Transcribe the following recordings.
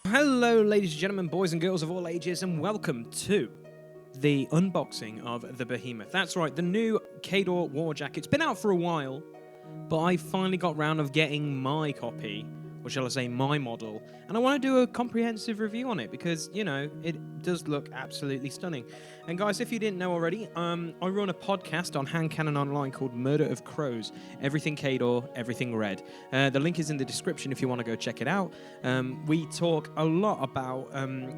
Hello, ladies and gentlemen, boys and girls of all ages, and welcome to the unboxing of the Behemoth. That's right, the new Khador Warjack. It's been out for a while, but I finally got round of getting my copy, or shall I say my model, and I want to do a comprehensive review on it because, you know, it does look absolutely stunning. And guys, if you didn't know already, I run a podcast on Hand Cannon Online called Murder of Crows. Everything Khador, everything red. The link is in the description if you want to go check it out. We talk a lot about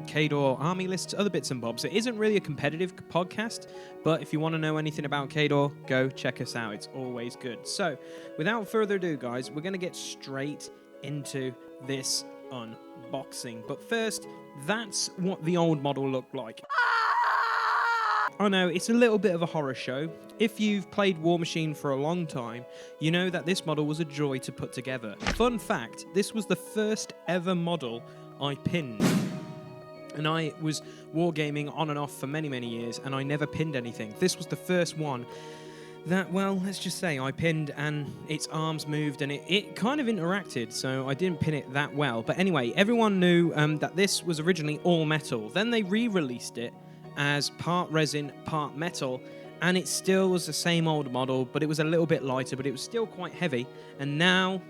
Khador army lists, other bits and bobs. It isn't really a competitive podcast, but if you want to know anything about Khador, go check us out. It's always good. So, without further ado, guys, we're going to get straight into this unboxing. But first, that's what the old model looked like. I know, it's a little bit of a horror show. If you've played Warmachine for a long time, you know that this model was a joy to put together. Fun fact, this was the first ever model I pinned. And I was wargaming on and off for many, many years, and I never pinned anything. This was the first one that, well, let's just say I pinned and its arms moved and it kind of interacted, so I didn't pin it that well. But anyway, everyone knew that this was originally all metal. Then they re-released it as part resin, part metal, and it still was the same old model, but it was a little bit lighter, but it was still quite heavy. And now,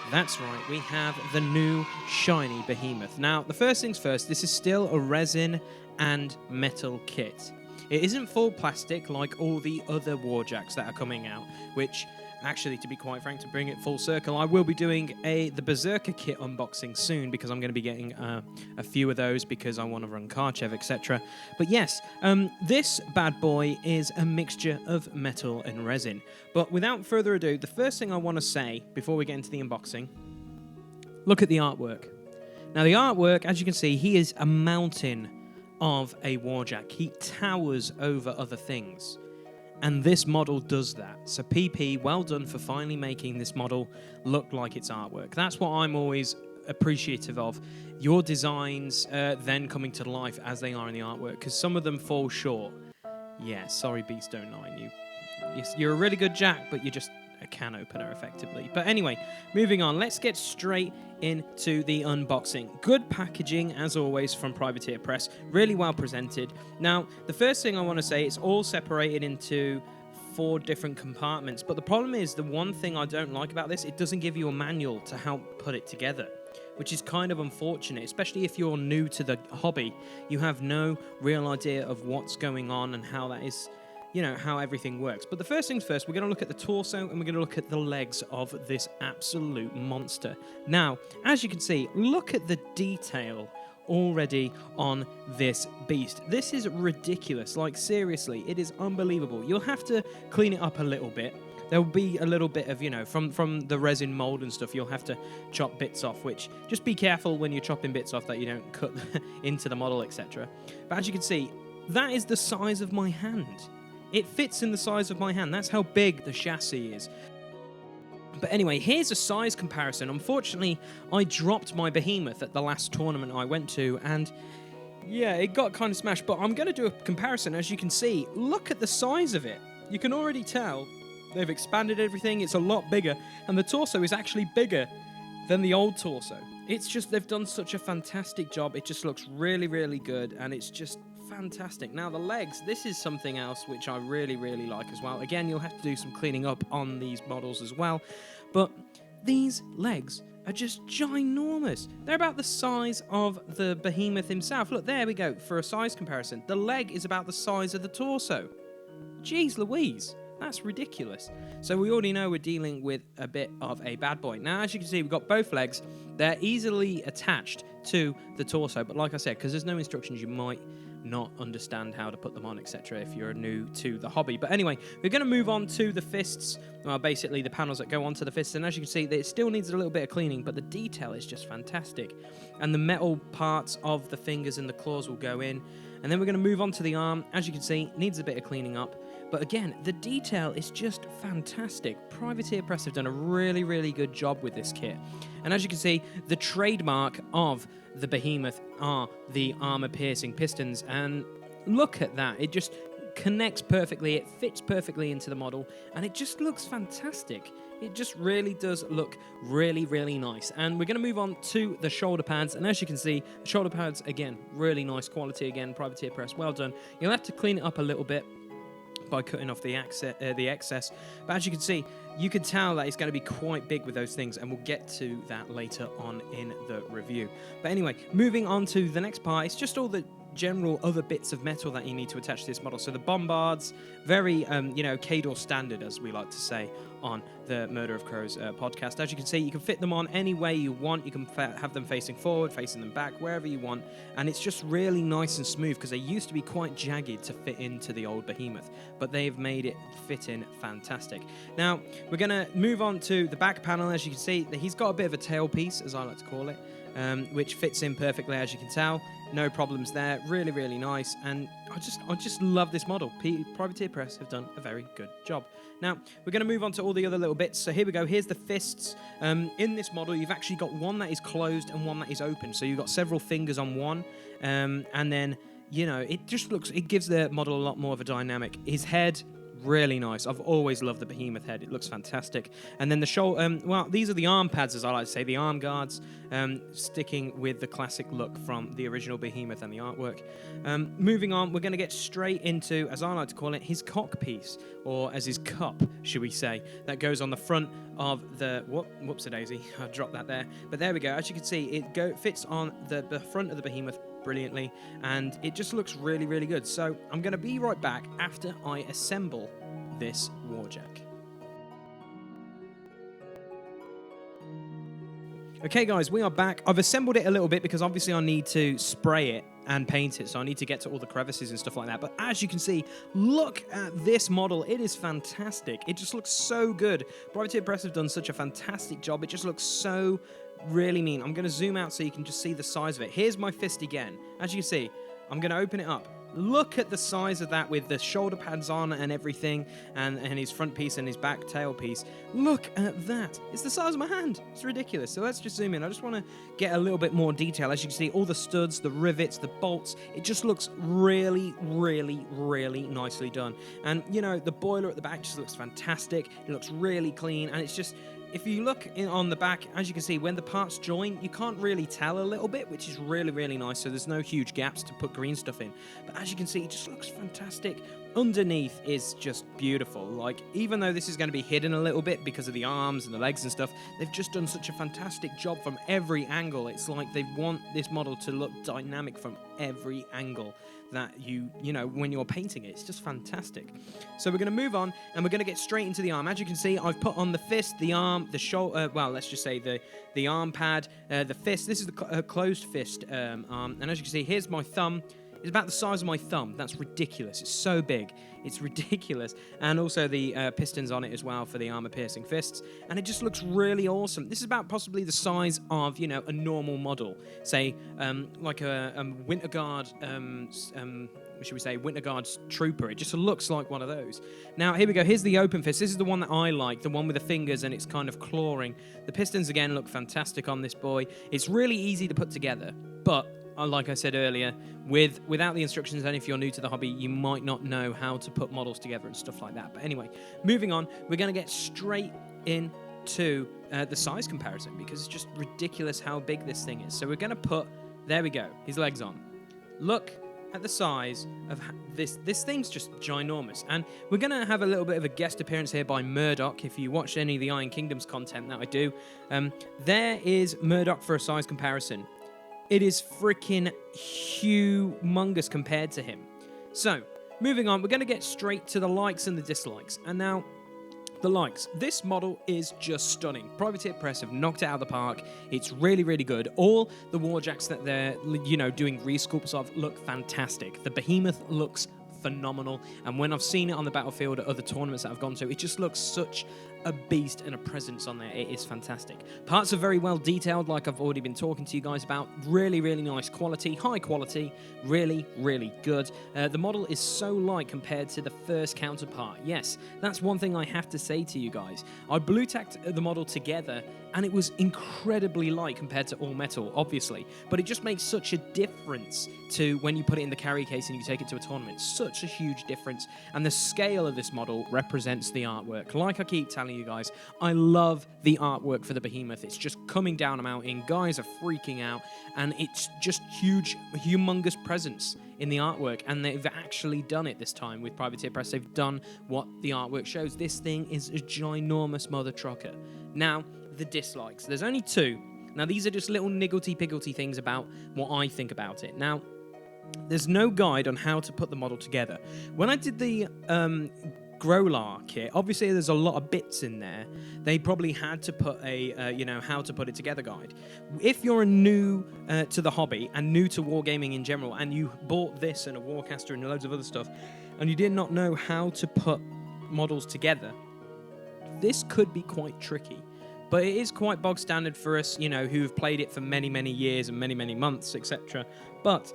that's right, we have the new shiny Behemoth. Now, the first things first, this is still a resin and metal kit. It isn't full plastic like all the other Warjacks that are coming out, which, actually, to be quite frank, to bring it full circle, I will be doing the Berserker kit unboxing soon because I'm going to be getting a few of those because I want to run Karchev, etc. But yes, this bad boy is a mixture of metal and resin. But without further ado, the first thing I want to say before we get into the unboxing, look at the artwork. Now, the artwork, as you can see, he is a mountain of a Warjack. He towers over other things. And this model does that. So PP, well done for finally making this model look like its artwork. That's what I'm always appreciative of. Your designs then coming to life as they are in the artwork, because some of them fall short. Yeah, sorry Beast09, you're a really good Jack, but you're just a can opener effectively. But anyway, moving on, let's get straight into the unboxing. Good packaging as always from Privateer Press, really well presented. Now, the first thing I want to say, it's all separated into 4 different compartments, but the problem is, the one thing I don't like about this, it doesn't give you a manual to help put it together, which is kind of unfortunate, especially if you're new to the hobby. You have no real idea of what's going on and how that is, you know, how everything works. But the first things first, we're going to look at the torso and we're going to look at the legs of this absolute monster. Now, as you can see, look at the detail already on this beast. This is ridiculous. Like, seriously, it is unbelievable. You'll have to clean it up a little bit. There'll be a little bit of, you know, from the resin mold and stuff, you'll have to chop bits off, which, just be careful when you're chopping bits off that you don't cut into the model, etc. But as you can see, that is the size of my hand. It fits in the size of my hand. That's how big the chassis is. But anyway, here's a size comparison. Unfortunately, I dropped my Behemoth at the last tournament I went to, and yeah, it got kind of smashed. But I'm going to do a comparison. As you can see, look at the size of it. You can already tell they've expanded everything. It's a lot bigger, and the torso is actually bigger than the old torso. It's just, they've done such a fantastic job. It just looks really, really good, and it's just fantastic. Now, the legs, this is something else which I really, really like as well. Again, you'll have to do some cleaning up on these models as well, but these legs are just ginormous. They're about the size of the Behemoth himself. Look, there we go, for a size comparison. The leg is about the size of the torso. Jeez Louise, that's ridiculous. So we already know we're dealing with a bit of a bad boy. Now, as you can see, we've got both legs. They're easily attached to the torso, but like I said, because there's no instructions, you might not understand how to put them on, etc. if you're new to the hobby. But anyway, we're going to move on to the fists, basically the panels that go onto the fists, and as you can see, it still needs a little bit of cleaning, but the detail is just fantastic. And the metal parts of the fingers and the claws will go in, and then we're going to move on to the arm. As you can see, needs a bit of cleaning up, but again, the detail is just fantastic. Privateer Press have done a really, really good job with this kit. And as you can see, the trademark of the Behemoth are the armor-piercing pistons, and look at that. It just connects perfectly, it fits perfectly into the model, and it just looks fantastic. It just really does look really, really nice. And we're going to move on to the shoulder pads. And as you can see, the shoulder pads, again, really nice quality. Again, privateer press, well done. You'll have to clean it up a little bit by cutting off the excess. But as you can see, you can tell that it's going to be quite big with those things, and we'll get to that later on in the review. But anyway, moving on to the next part, it's just all the general other bits of metal that you need to attach to this model. So the bombards, very, Kador standard, as we like to say on the Murder of Crows podcast. As you can see, you can fit them on any way you want. You can have them facing forward, facing them back, wherever you want. And it's just really nice and smooth, because they used to be quite jagged to fit into the old Behemoth, but they've made it fit in fantastic. Now, we're going to move on to the back panel. As you can see, he's got a bit of a tailpiece, as I like to call it, which fits in perfectly, as you can tell. No problems there. Really, really nice. And I just love this model. Privateer Press have done a very good job. Now, we're going to move on to all the other little bits. So here we go. Here's the fists. In this model, you've actually got one that is closed and one that is open. So you've got several fingers on one. And then, it just it gives the model a lot more of a dynamic. His head, really nice. I've always loved the Behemoth head. It looks fantastic. And then the shoulder, these are the arm pads, as I like to say, the arm guards, sticking with the classic look from the original Behemoth and the artwork. Moving on, we're going to get straight into, as I like to call it, his cock piece, or as his cup, should we say, that goes on the front of the, whoops-a-daisy, I dropped that there. But there we go. As you can see, it fits on the front of the Behemoth brilliantly, and it just looks really, really good. So I'm going to be right back after I assemble this Warjack. Okay guys, we are back. I've assembled it a little bit because obviously I need to spray it and paint it, so I need to get to all the crevices and stuff like that. But as you can see, look at this model. It is fantastic. It just looks so good. Privateer Press have done such a fantastic job. It just looks so really mean. I'm going to zoom out so you can just see the size of it. Here's my fist again. As you can see, I'm going to open it up. Look at the size of that with the shoulder pads on and everything, and his front piece and his back tail piece. Look at that. It's the size of my hand. It's ridiculous. So let's just zoom in. I just want to get a little bit more detail. As you can see, all the studs, the rivets, the bolts, it just looks really, really, really nicely done. And, the boiler at the back just looks fantastic. It looks really clean, and it's just, if you look on the back, as you can see, when the parts join, you can't really tell a little bit, which is really, really nice. So there's no huge gaps to put green stuff in. But as you can see, it just looks fantastic. Underneath is just beautiful. Like, even though this is going to be hidden a little bit because of the arms and the legs and stuff, they've just done such a fantastic job from every angle. It's like they want this model to look dynamic from every angle that when you're painting it. It's just fantastic. So we're going to move on, and we're going to get straight into the arm. As you can see, I've put on the fist, the arm, the shoulder, let's just say the arm pad, the fist. This is the closed fist arm, and as you can see, here's my thumb. It's about the size of my thumb. That's ridiculous. It's so big. It's ridiculous. And also the pistons on it as well for the armor-piercing fists. And it just looks really awesome. This is about possibly the size of, a normal model. Say, like a Winter Guard, should we say, Winter Guard's Trooper. It just looks like one of those. Now, here we go. Here's the open fist. This is the one that I like, the one with the fingers, and it's kind of clawing. The pistons, again, look fantastic on this boy. It's really easy to put together, but like I said earlier, without the instructions, and if you're new to the hobby, you might not know how to put models together and stuff like that. But anyway, moving on, we're going to get straight into the size comparison, because it's just ridiculous how big this thing is. So we're going to put, there we go, his legs on. Look at the size of this. This thing's just ginormous. And we're going to have a little bit of a guest appearance here by Murdoch. If you watch any of the Iron Kingdoms content that I do, there is Murdoch for a size comparison. It is freaking humongous compared to him. So, moving on, we're going to get straight to the likes and the dislikes. And now, the likes. This model is just stunning. Privateer Press have knocked it out of the park. It's really, really good. All the Warjacks that they're, doing resculpts of look fantastic. The Behemoth looks phenomenal. And when I've seen it on the battlefield at other tournaments that I've gone to, it just looks such a beast and a presence on there. It is fantastic. Parts are very well detailed, like I've already been talking to you guys about. Really, really nice quality, high quality, really, really good. The model is so light compared to the first counterpart. Yes, that's one thing I have to say to you guys. I blue tacked the model together, and it was incredibly light compared to all metal, obviously, but it just makes such a difference to when you put it in the carry case and you take it to a tournament. Such such a huge difference, and the scale of this model represents the artwork. Like I keep telling you guys, I love the artwork for the Behemoth. It's just coming down a mountain, guys are freaking out, and it's just huge, humongous presence in the artwork, and they've actually done it this time with Privateer Press. They've done what the artwork shows. This thing is a ginormous mother trucker. Now, the dislikes. There's only two. Now, these are just little nigglety-pigglety things about what I think about it. Now, there's no guide on how to put the model together. When I did the Growlar kit, obviously there's a lot of bits in there. They probably had to put a, how to put it together guide. If you're new to the hobby and new to wargaming in general, and you bought this and a Warcaster and loads of other stuff, and you did not know how to put models together, this could be quite tricky. But it is quite bog standard for us, who've played it for many, many years and many, many months, etc. But,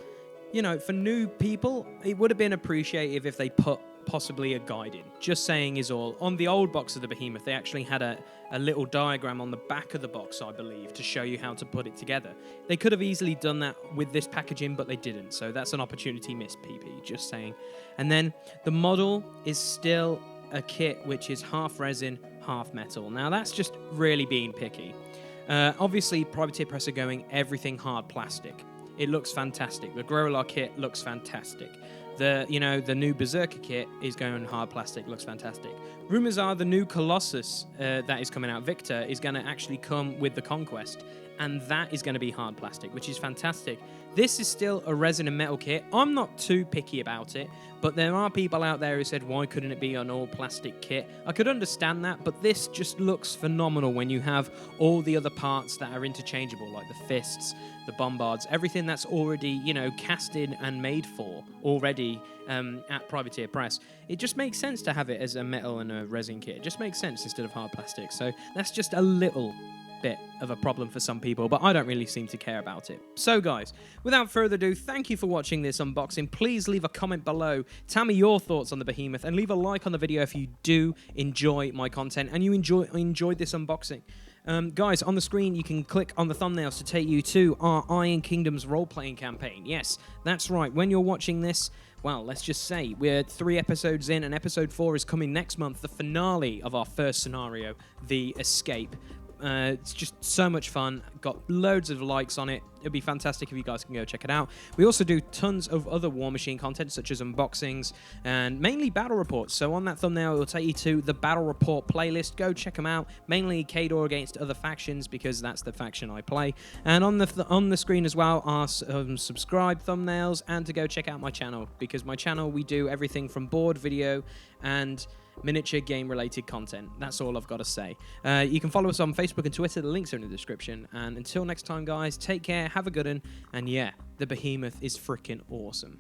for new people, it would have been appreciative if they put possibly a guide in. Just saying is all. On the old box of the Behemoth, they actually had a little diagram on the back of the box, I believe, to show you how to put it together. They could have easily done that with this packaging, but they didn't. So that's an opportunity missed, PP, just saying. And then the model is still a kit which is half resin, half metal. Now that's just really being picky. Obviously, Privateer Press are going everything hard plastic. It looks fantastic. The Growlar kit looks fantastic. The new Berserker kit is going hard plastic, looks fantastic. Rumors are the new Colossus that is coming out, Victor, is going to actually come with the Conquest, and that is going to be hard plastic, which is fantastic. This is still a resin and metal kit. I'm not too picky about it, but there are people out there who said, why couldn't it be an all-plastic kit? I could understand that, but this just looks phenomenal when you have all the other parts that are interchangeable, like the fists, the bombards, everything that's already, casted and made for already at Privateer Press. It just makes sense to have it as a metal and a resin kit. It just makes sense instead of hard plastic. So that's just a little bit of a problem for some people, but I don't really seem to care about it. So guys, without further ado, thank you for watching this unboxing. Please leave a comment below, tell me your thoughts on the Behemoth, and leave a like on the video if you do enjoy my content and you enjoyed this unboxing. Guys, on the screen you can click on the thumbnails to take you to our Iron Kingdoms role-playing campaign. Yes, that's right. When you're watching this, well, let's just say we're 3 episodes in, and episode 4 is coming next month, the finale of our first scenario, The Escape. It's just so much fun. Got loads of likes on it. It'd be fantastic if you guys can go check it out. We also do tons of other Warmachine content, such as unboxings and mainly battle reports. So on that thumbnail, it will take you to the battle report playlist. Go check them out. Mainly Kador against other factions, because that's the faction I play. And on the screen as well are subscribe thumbnails, and to go check out my channel, because my channel, we do everything from board video and miniature game related content. That's all I've got to say. You can follow us on Facebook and Twitter. The links are in the description. And until next time, guys, take care, have a good one, and yeah, the Behemoth is freaking awesome.